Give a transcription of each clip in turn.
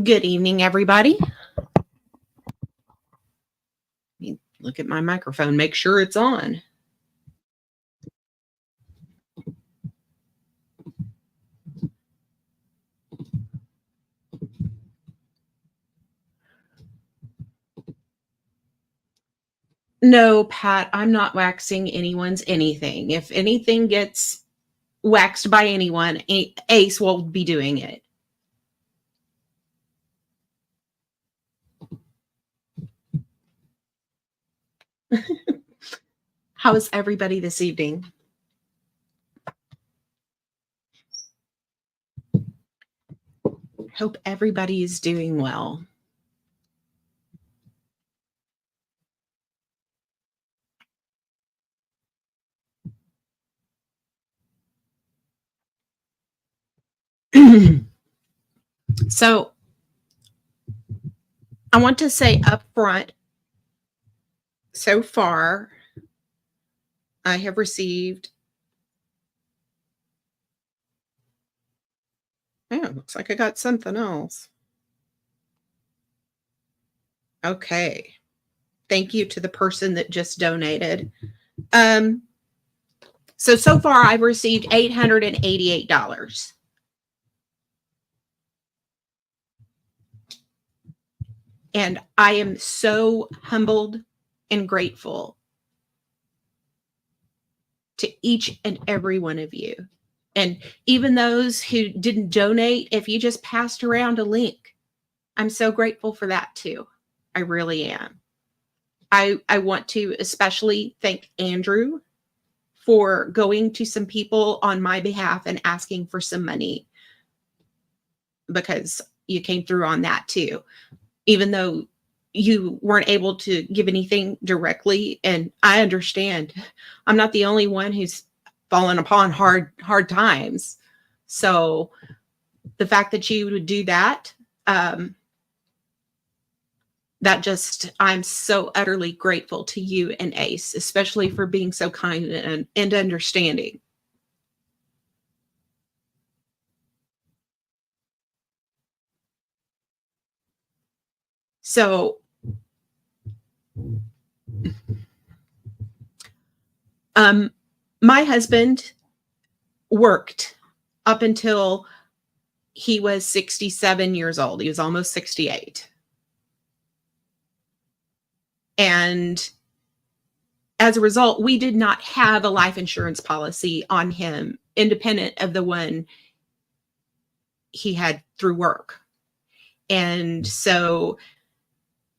Good evening, everybody. Let me look at my microphone, make sure it's on. No, Pat, I'm not waxing anyone's anything. If anything gets waxed by anyone, Ace will be doing it. How is everybody this evening? Hope everybody is doing well. So, I want to say up front, so far, I have received, looks like I got something else. Okay. Thank you to the person that just donated. So far I've received $888. And I am so humbled and grateful to each and every one of you. And even those who didn't donate, if you just passed around a link, I'm so grateful for that too. I really am. I want to especially thank Andrew for going to some people on my behalf and asking for some money, because you came through on that too. Even though you weren't able to give anything directly, and I understand. I'm not the only one who's fallen upon hard times. So the fact that you would do that, I'm so utterly grateful to you and Ace, especially for being so kind and understanding. So, my husband worked up until he was 67 years old. He was almost 68. And as a result, we did not have a life insurance policy on him, independent of the one he had through work. And so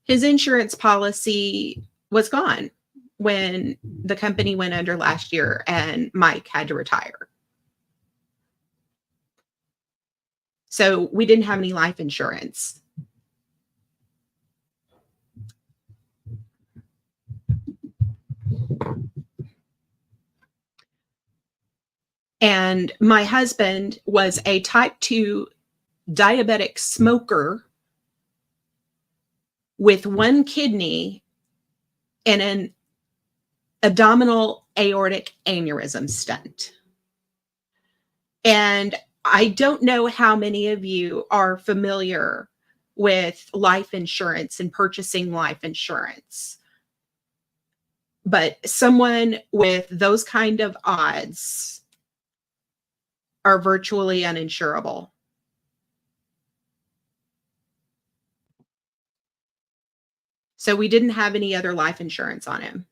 his insurance policy was gone when the company went under last year and Mike had to retire. So we didn't have any life insurance. And my husband was a type 2 diabetic smoker with one kidney and an abdominal aortic aneurysm stent. And I don't know how many of you are familiar with life insurance and purchasing life insurance, but someone with those kind of odds are virtually uninsurable. So we didn't have any other life insurance on him.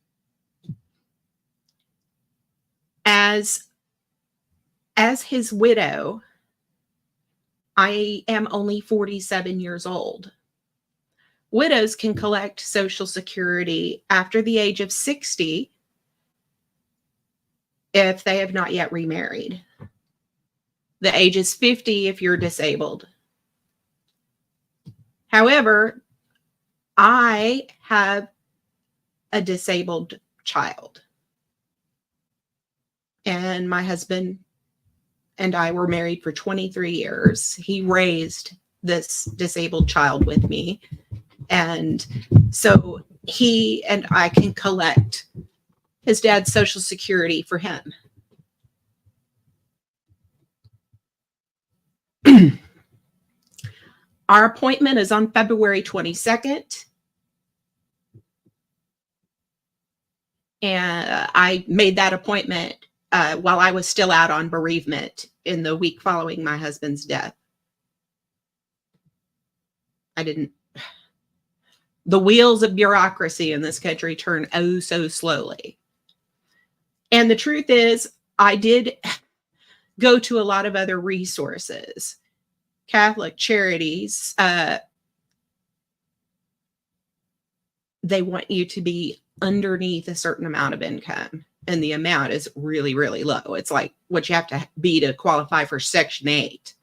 As his widow, I am only 47 years old. Widows can collect Social Security after the age of 60 if they have not yet remarried. The age is 50 if you're disabled. However, I have a disabled child. And my husband and I were married for 23 years. He raised this disabled child with me. And so he and I can collect his dad's Social Security for him. Our appointment is on February 22nd. And I made that appointment while I was still out on bereavement in the week following my husband's death. The wheels of bureaucracy in this country turn oh so slowly. And the truth is, I did go to a lot of other resources, Catholic Charities. They want you to be underneath a certain amount of income, and the amount is really, really low. It's like what you have to be to qualify for Section 8.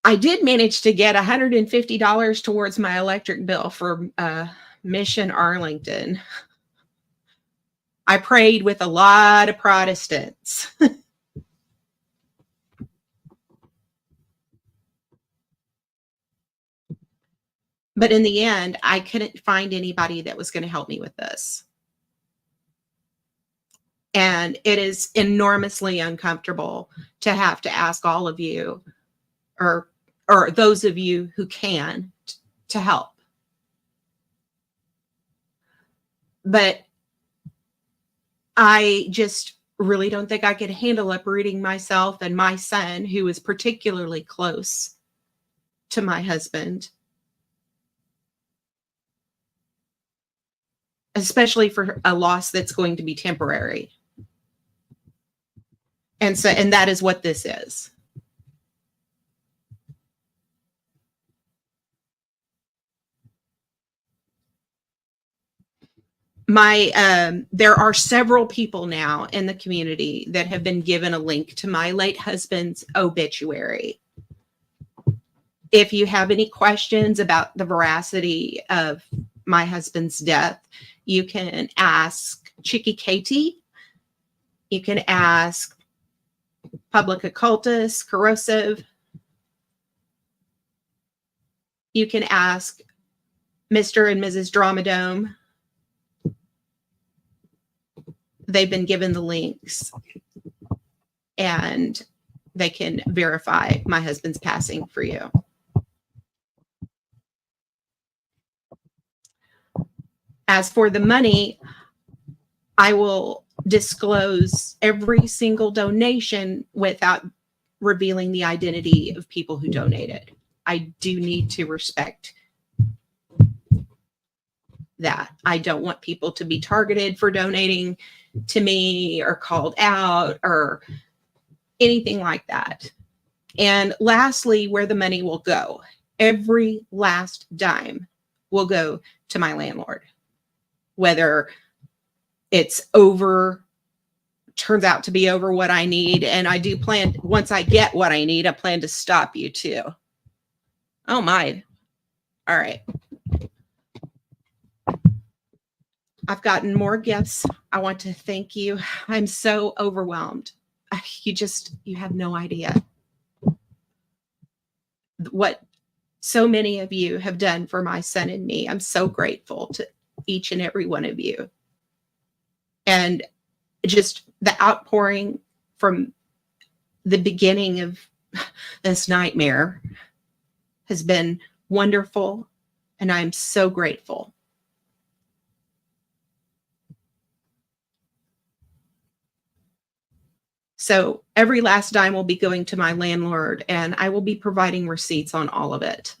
I did manage to get $150 towards my electric bill for Mission Arlington. I prayed with a lot of Protestants. But in the end, I couldn't find anybody that was going to help me with this. And it is enormously uncomfortable to have to ask all of you, or those of you who can, to help. But I just really don't think I could handle uprooting myself and my son, who is particularly close to my husband, especially for a loss that's going to be temporary. And that is what this is. There are several people now in the community that have been given a link to my late husband's obituary. If you have any questions about the veracity of my husband's death, you can ask Chicky Katie. You can ask Public Occultist, Corrosive. You can ask Mr. and Mrs. Dramadome. They've been given the links, and they can verify my husband's passing for you. As for the money, I will disclose every single donation without revealing the identity of people who donated. I do need to respect that. I don't want people to be targeted for donating to me or called out or anything like that. And lastly, where the money will go. Every last dime will go to my landlord. Whether it's turns out to be over what I need. And I do plan, once I get what I need, I plan to stop you too. Oh my. All right. I've gotten more gifts. I want to thank you. I'm so overwhelmed. You have no idea what so many of you have done for my son and me. I'm so grateful to each and every one of you. And just the outpouring from the beginning of this nightmare has been wonderful, and I'm so grateful. So every last dime will be going to my landlord, and I will be providing receipts on all of it.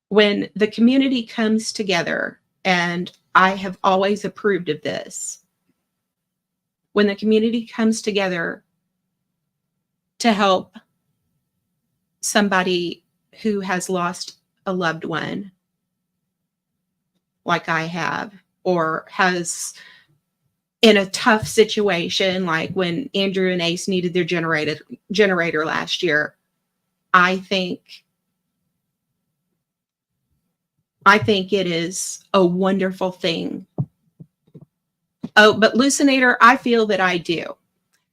When the community comes together, and I have always approved of this, when the community comes together to help somebody who has lost a loved one, like I have, or has in a tough situation, like when Andrew and Ace needed their generator last year, I think it is a wonderful thing. Oh, but Lucinator, I feel that I do.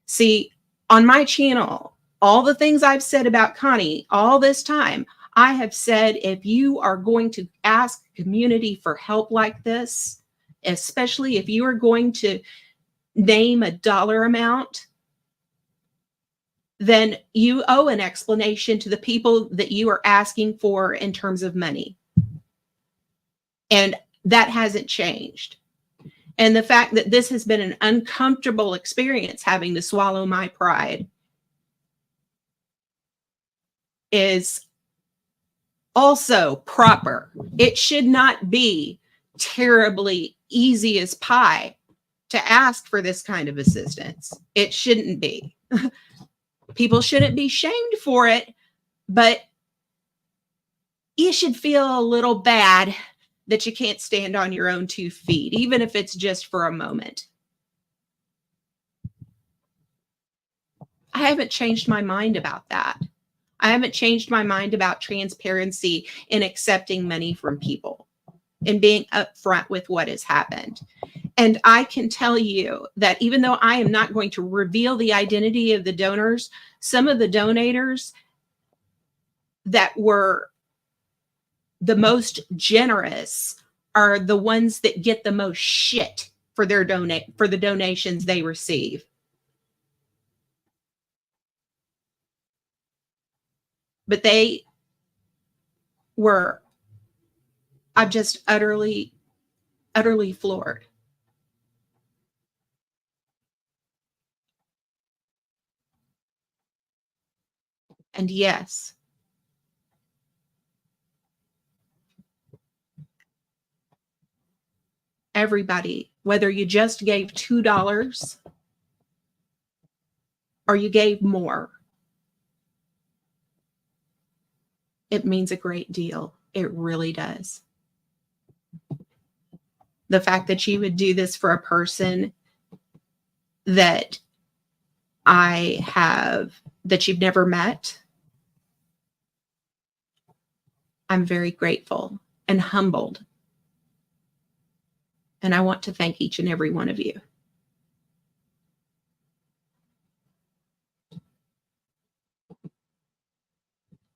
See, On my channel, all the things I've said about Connie all this time, I have said if you are going to ask community for help like this, especially if you are going to name a dollar amount, then you owe an explanation to the people that you are asking for in terms of money. And that hasn't changed. And the fact that this has been an uncomfortable experience, having to swallow my pride, is also proper. It should not be terribly easy as pie to ask for this kind of assistance. It shouldn't be. People shouldn't be shamed for it, but you should feel a little bad that you can't stand on your own 2 feet, even if it's just for a moment. I haven't changed my mind about that. I haven't changed my mind about transparency in accepting money from people and being upfront with what has happened. And I can tell you that even though I am not going to reveal the identity of the donors, some of the donators that were the most generous are the ones that get the most shit for their for the donations they receive. But they were, I'm just utterly floored. And yes, everybody, whether you just gave $2 or you gave more, it means a great deal. It really does. The fact that you would do this for a person that that you've never met, I'm very grateful and humbled. And I want to thank each and every one of you.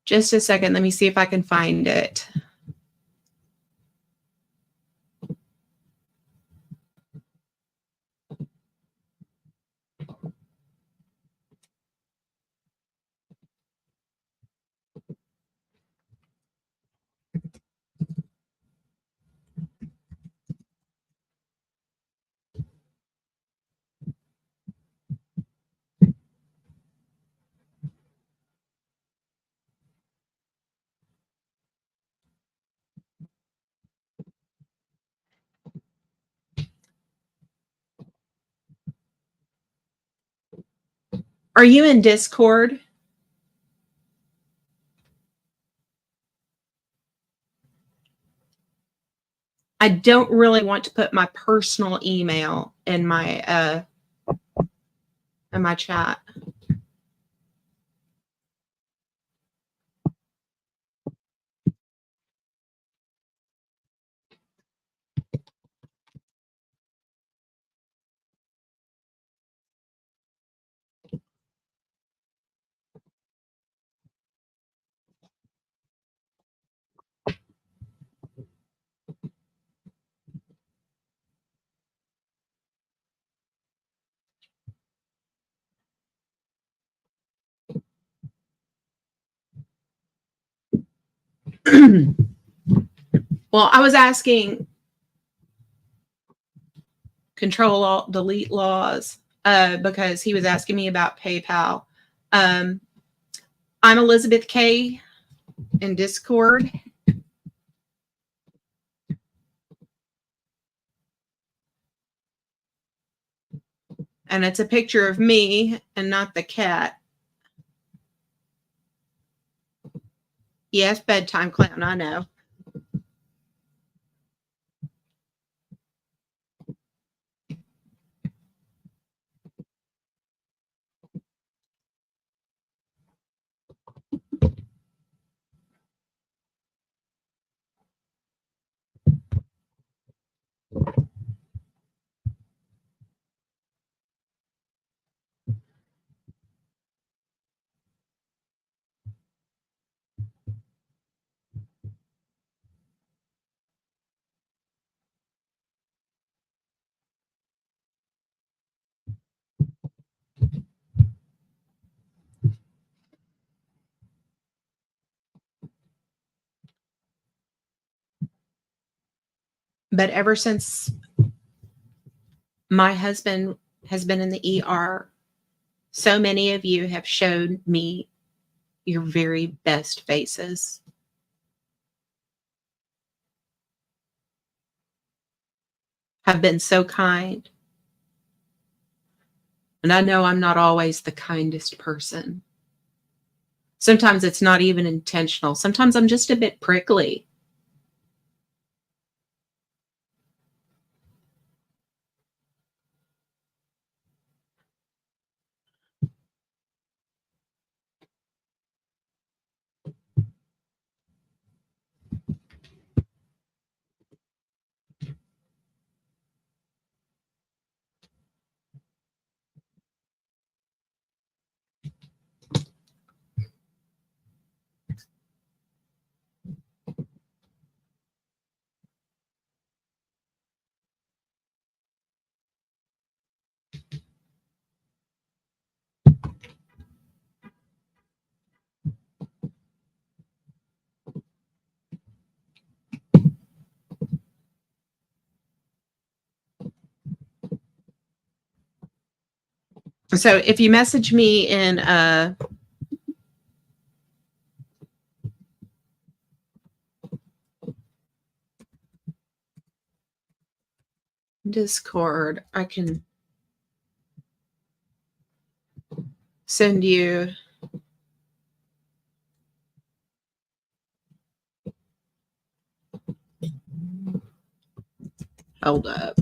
Just a second. Let me see if I can find it. Are you in Discord? I don't really want to put my personal email in my chat. Well, I was asking Control Alt Delete Laws because he was asking me about PayPal. I'm Elizabeth K in Discord. And it's a picture of me and not the cat. Yes, bedtime clown, I know. But ever since my husband has been in the ER, so many of you have showed me your very best faces. Have been so kind. And I know I'm not always the kindest person. Sometimes it's not even intentional. Sometimes I'm just a bit prickly. So if you message me in Discord, I can send you. Hold up.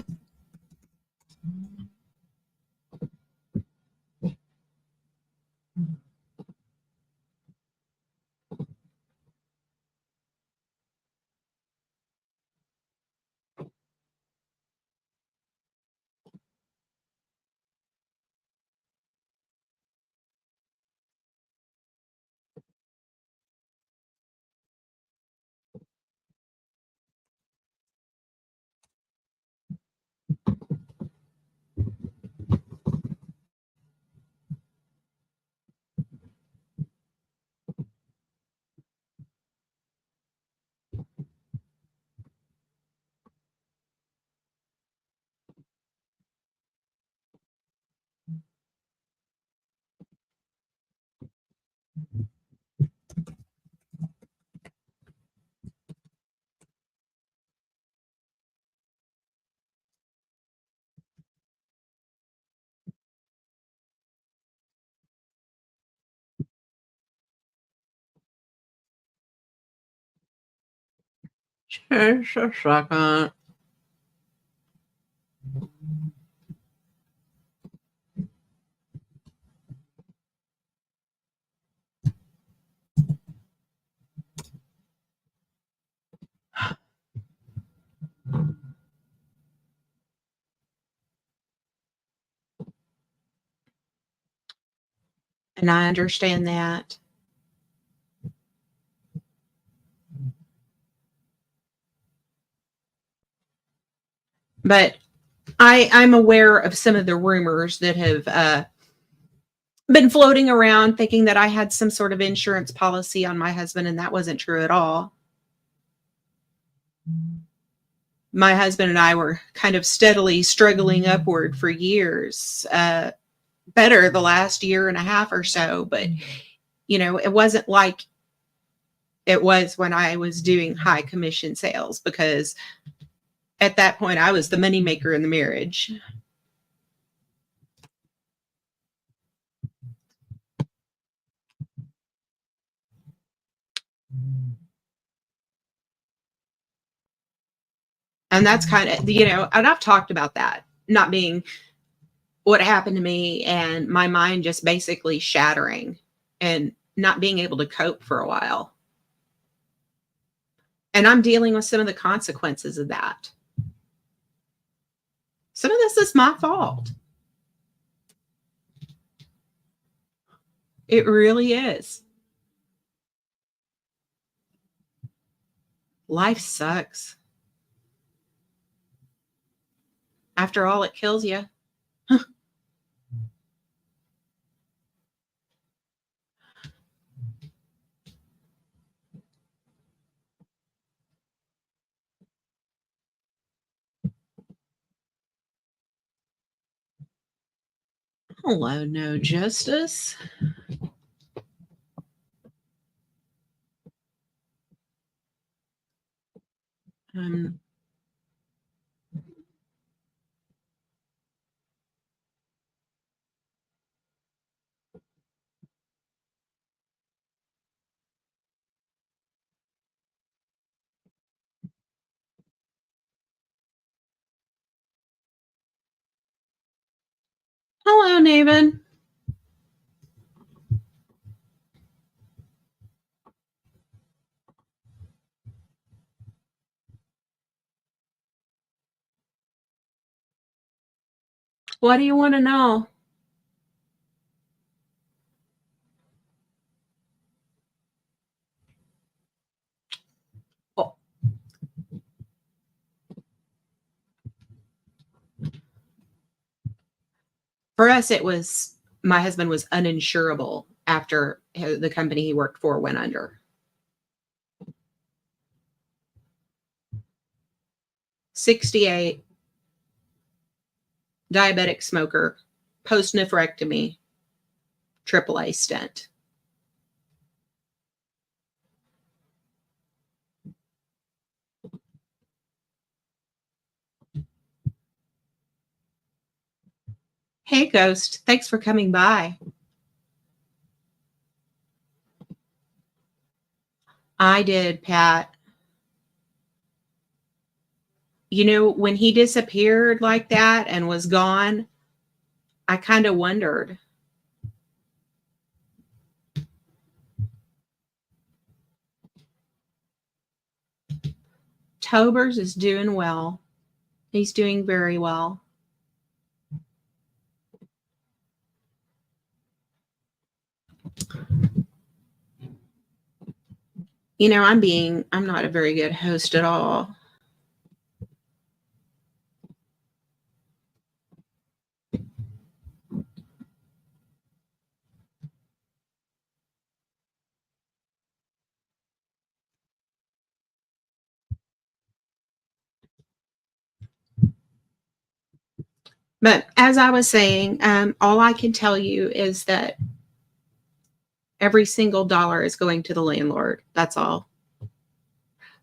Just a second. And I understand that. But I'm aware of some of the rumors that have been floating around, thinking that I had some sort of insurance policy on my husband, and that wasn't true at all. My husband and I were kind of steadily struggling upward for years, better the last year and a half or so. But, it wasn't like it was when I was doing high commission sales, because at that point I was the moneymaker in the marriage. And that's kind of, and I've talked about that not being what happened to me, and my mind just basically shattering and not being able to cope for a while. And I'm dealing with some of the consequences of that. Some of this is my fault. It really is. Life sucks. After all, it kills you. Hello, no justice. Um, Hello, Naven. What do you want to know? Oh, for us, it was my husband was uninsurable after the company he worked for went under. 68, diabetic smoker, post nephrectomy, AAA stent. Hey, Ghost. Thanks for coming by. I did, Pat. You know, when he disappeared like that and was gone, I kind of wondered. Tobers is doing well. He's doing very well. You know, I'm not a very good host at all. But as I was saying, all I can tell you is that every single dollar is going to the landlord. That's all.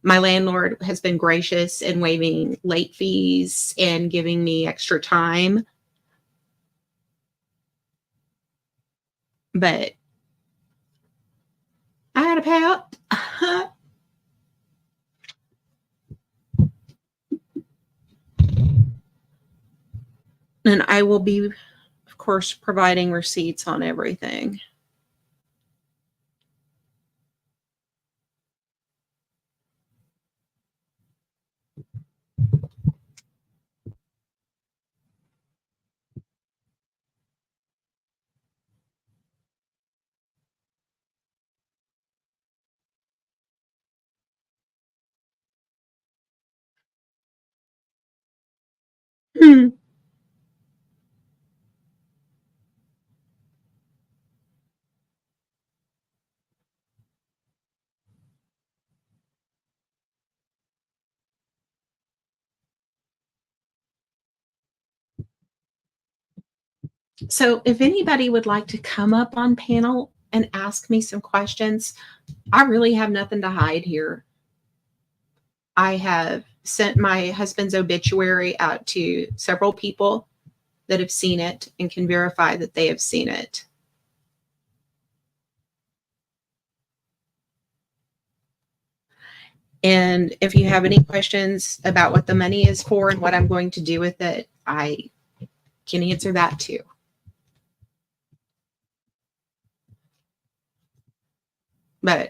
My landlord has been gracious in waiving late fees and giving me extra time. But I had to pay up. And I will be, of course, providing receipts on everything. Hmm. So, if anybody would like to come up on panel and ask me some questions, I really have nothing to hide here. I have sent my husband's obituary out to several people that have seen it and can verify that they have seen it. And if you have any questions about what the money is for and what I'm going to do with it, I can answer that too. But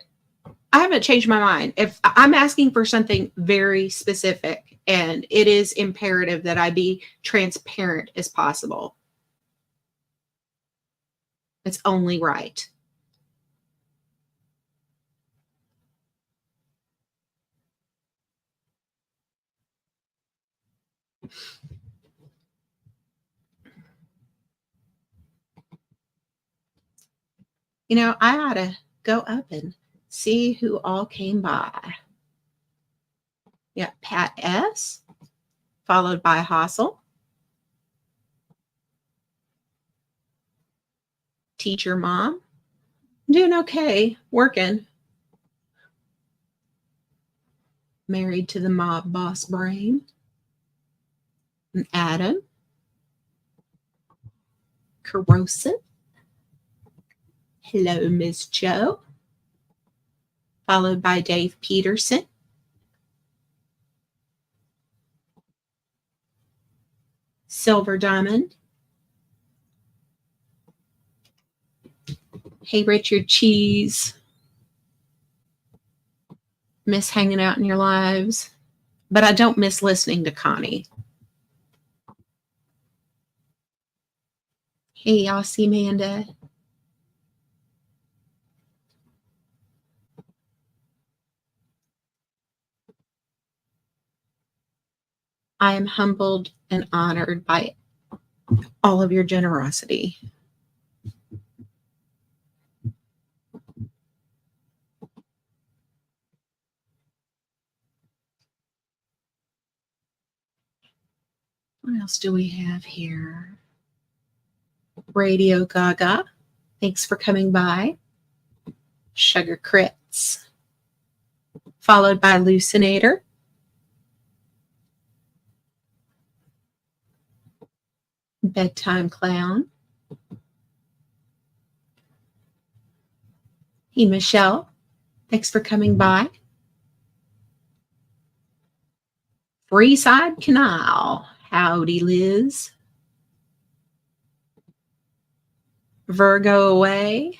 I haven't changed my mind. If I'm asking for something very specific, and it is imperative that I be transparent as possible, it's only right. You know, I ought to go up and see who all came by. Yeah, Pat S., followed by Hossel. teacher mom. Doing okay, working. Married to the mob boss brain. And Adam. Corrosive. Hello, Miss Joe. Followed by Dave Peterson. Silver Diamond. Hey, Richard Cheese. Miss hanging out in your lives, but I don't miss listening to Connie. Hey, Aussie Amanda. I am humbled and honored by all of your generosity. What else do we have here? Radio Gaga. Thanks for coming by. Sugar Crits. Followed by Lucinator. Bedtime Clown. Hey, Michelle. Thanks for coming by. Freeside Canal. Howdy, Liz. Virgo Away.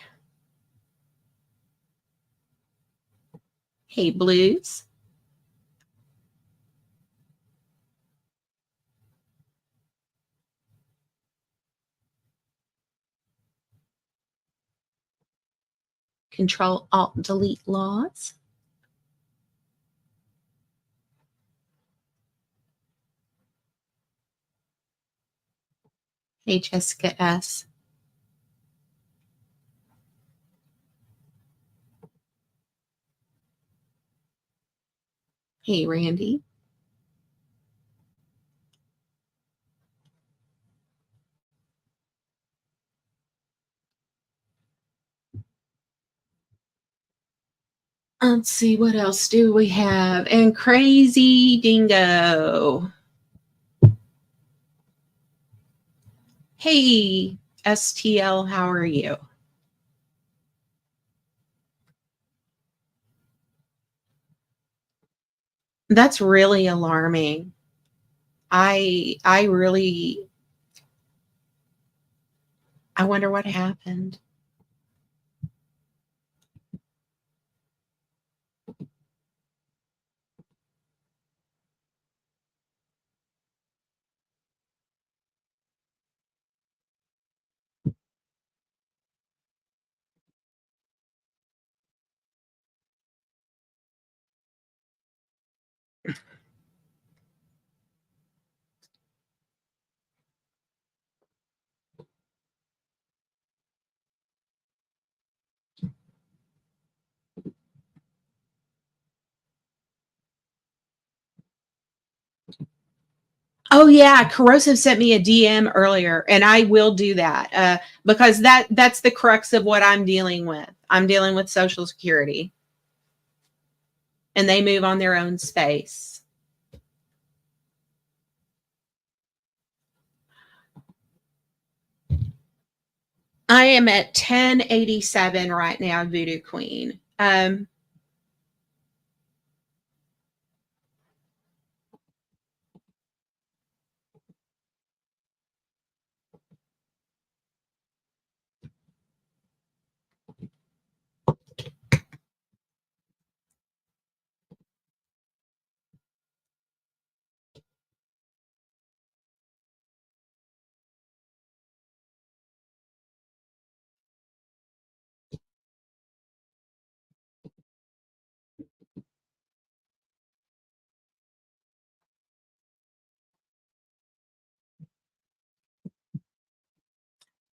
Hey, Blues. Control Alt Delete Laws. Hey, Jessica S. Hey, Randy. Let's see, what else do we have? And Crazy Dingo. Hey, STL, how are you? That's really alarming. I wonder what happened. Oh yeah, Corrosive sent me a DM earlier, and I will do that because that's the crux of what I'm dealing with. I'm dealing with Social Security, and they move on their own space. I am at 1087 right now, Voodoo Queen.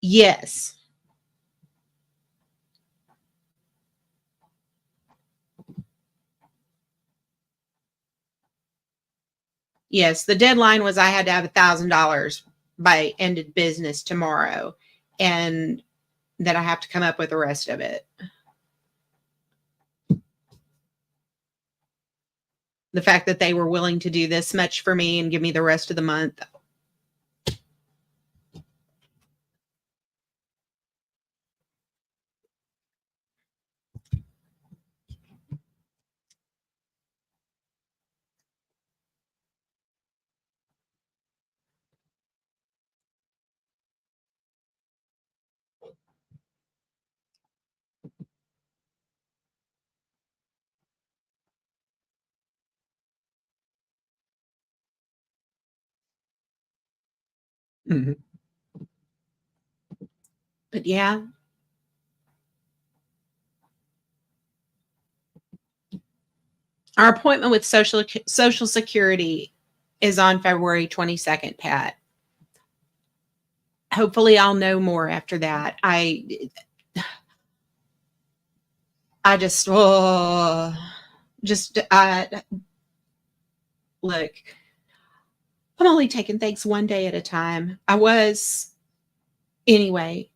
Yes. Yes, the deadline was I had to have $1,000 by end of business tomorrow. And that I have to come up with the rest of it. The fact that they were willing to do this much for me and give me the rest of the month. Mhm. But yeah, our appointment with Social Security is on February 22nd, Pat. Hopefully I'll know more after that. I just look, I'm only taking things one day at a time. I was anyway,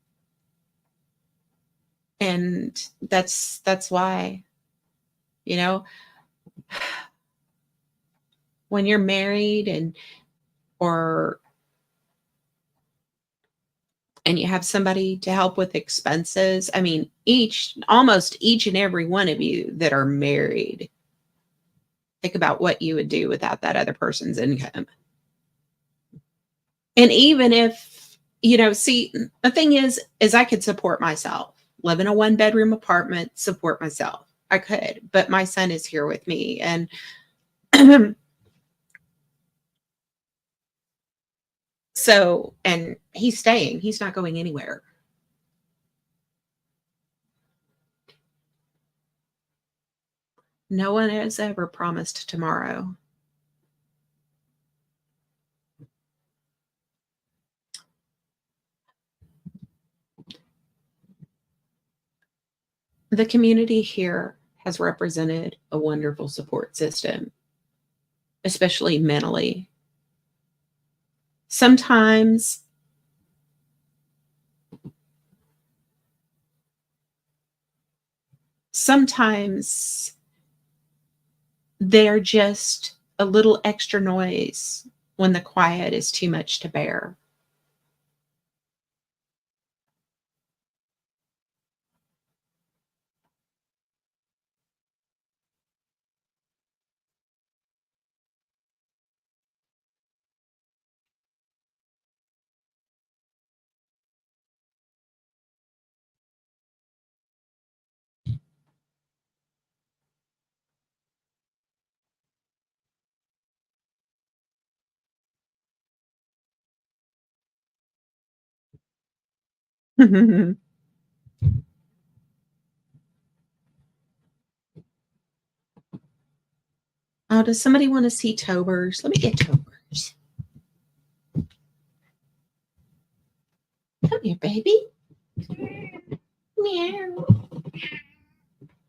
and that's why, you know, when you're married or and you have somebody to help with expenses. I mean, almost each and every one of you that are married, think about what you would do without that other person's income. And even if, see, the thing is I could support myself, live in a 1-bedroom apartment, support myself. I could, but my son is here with me and so, and he's staying, he's not going anywhere. No one has ever promised tomorrow. The community here has represented a wonderful support system, especially mentally. Sometimes sometimes they're just a little extra noise when the quiet is too much to bear. Oh, does somebody want to see Tobers? Let me get Tobers. Come here, baby. Meow.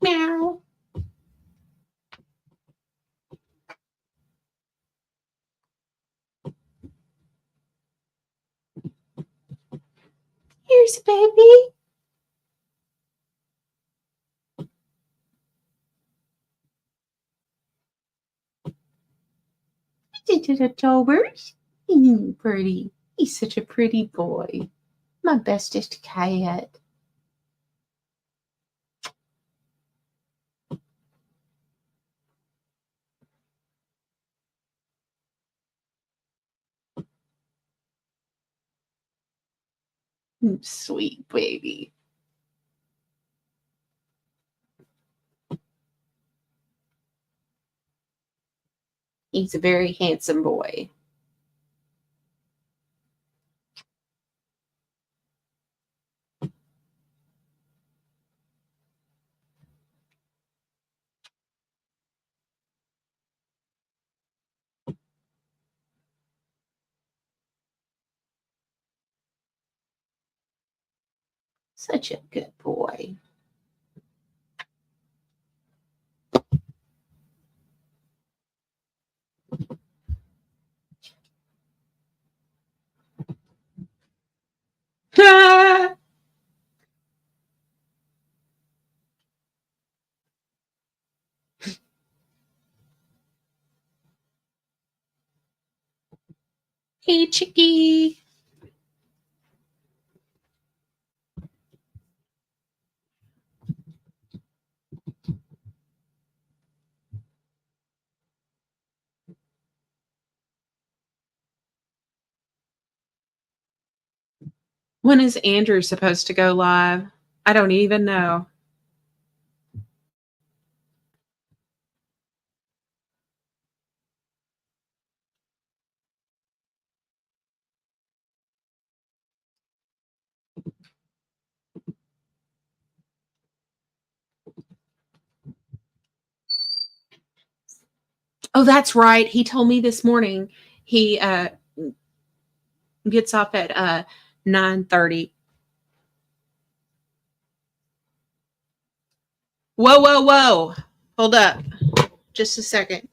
Meow. Here's a baby. Tobers. Pretty. He's such a pretty boy. My bestest cat. Sweet baby. He's a very handsome boy. Such a good boy. Hey, Chicky. When is Andrew supposed to go live? I don't even know. Oh, that's right. He told me this morning he gets off at 9:30. Whoa, whoa, whoa. Hold up. Just a second.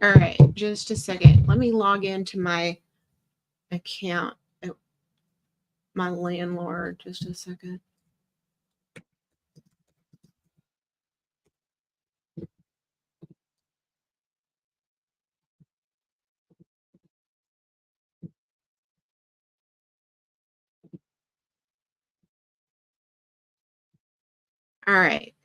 All right, just a second. Let me log into my account at my landlord. Just a second. All right.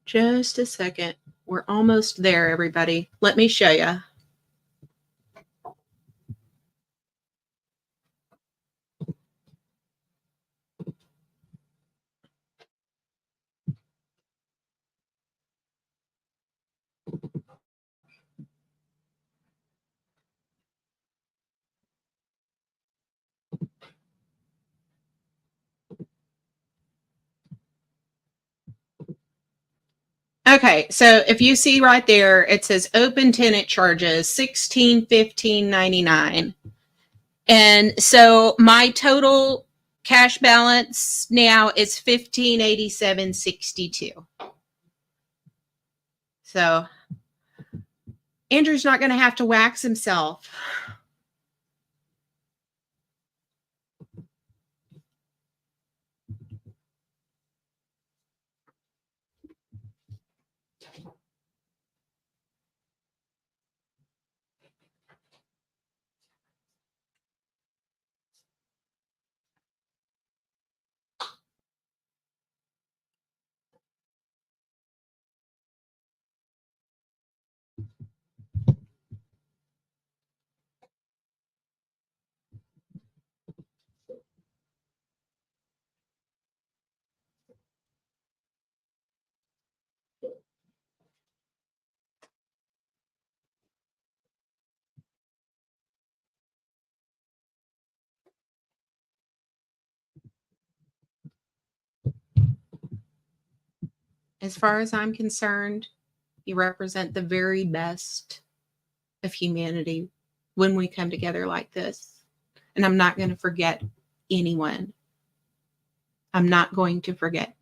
Just a second. We're almost there, everybody. Let me show you. Okay, so if you see right there, it says open tenant charges 1615.99. And so my total cash balance now is 1587.62. So Andrew's not going to have to wax himself. As far as I'm concerned, you represent the very best of humanity when we come together like this. And I'm not going to forget anyone. I'm not going to forget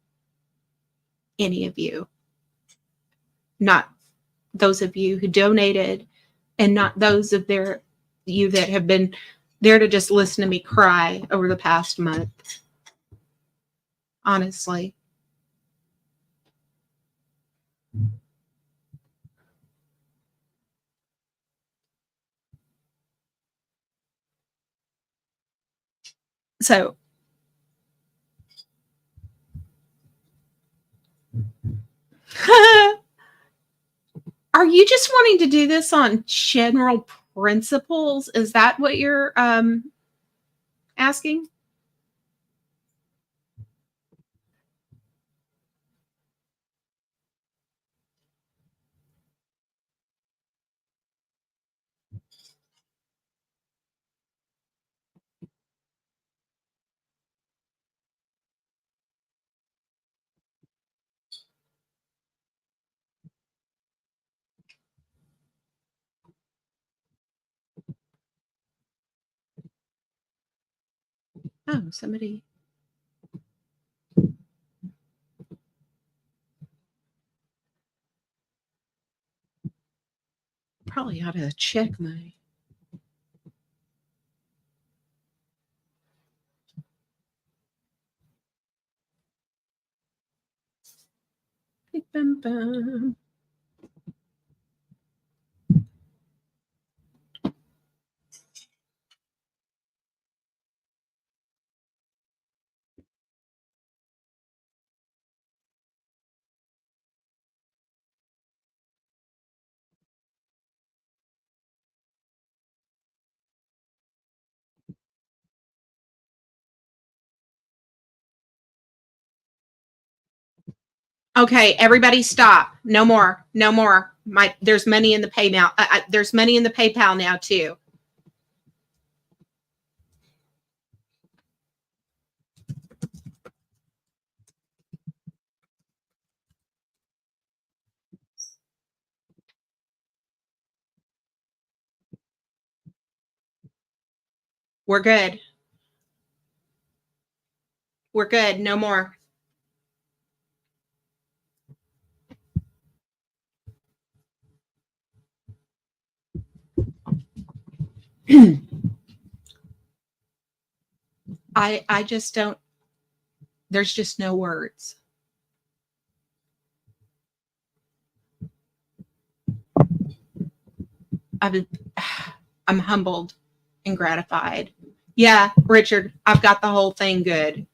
any of you. Not those of you who donated, and not those of you that have been there to just listen to me cry over the past month. Honestly. So are you just wanting to do this on general principles? Is that what you're asking? Oh, somebody. Probably ought to check my. Bum, bum. Okay, everybody stop. No more. No more. There's money in the PayPal. There's money in the PayPal now too. We're good. We're good. No more. I just don't. There's just no words. I'm humbled and gratified. Yeah, Richard, I've got the whole thing good.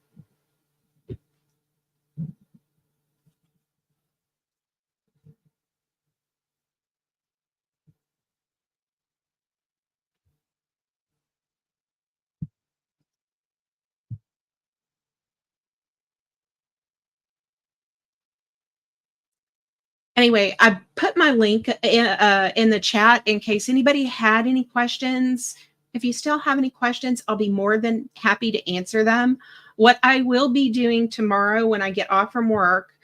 Anyway, I put my link in the chat in case anybody had any questions. If you still have any questions, I'll be more than happy to answer them. What I will be doing tomorrow when I get off from work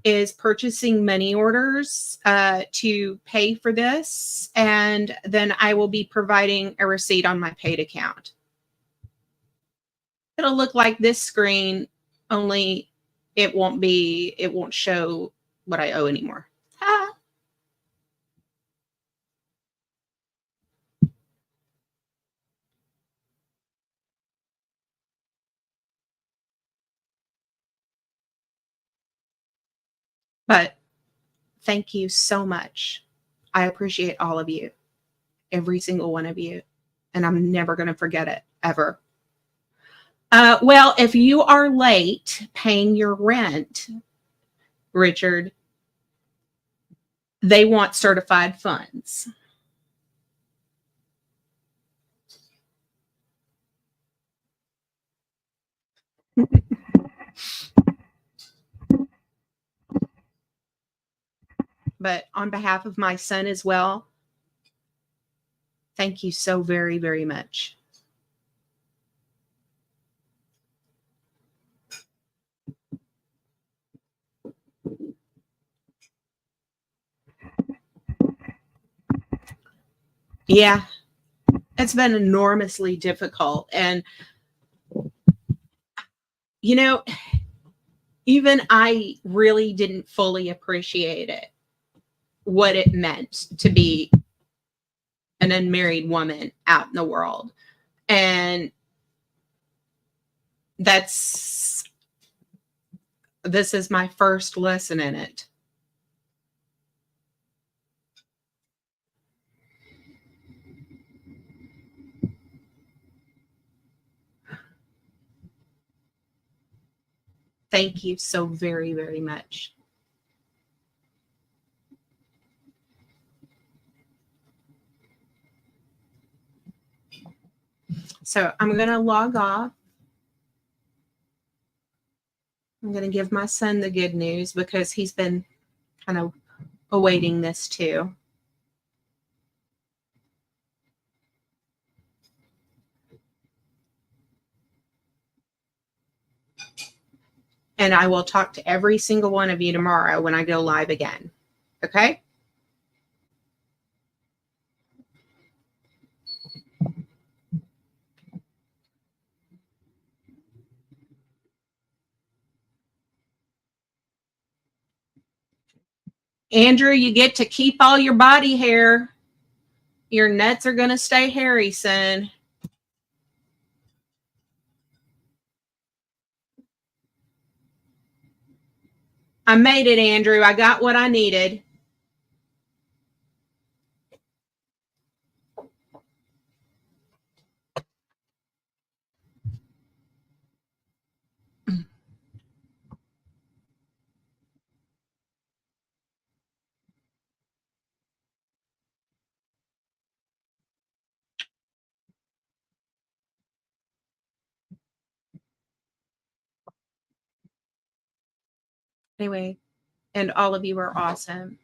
is purchasing money orders to pay for this. And then I will be providing a receipt on my paid account. It'll look like this screen, only it won't show what I owe anymore. Ah. But thank you so much. I appreciate all of you, every single one of you. And I'm never going to forget it, ever. Well, if you are late paying your rent, Richard, they want certified funds. But on behalf of my son as well, thank you so very, very much. Yeah, it's been enormously difficult. And, you know, even I really didn't fully appreciate it, what it meant to be an unmarried woman out in the world. And this is my first lesson in it. Thank you so very, very much. So I'm going to log off. I'm going to give my son the good news because he's been kind of awaiting this too. And I will talk to every single one of you tomorrow when I go live again. Okay? Andrew, you get to keep all your body hair. Your nuts are going to stay hairy, son. I made it, Andrew. I got what I needed. Anyway, and all of you are awesome.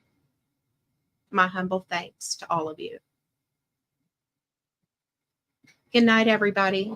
My humble thanks to all of you. Good night, everybody.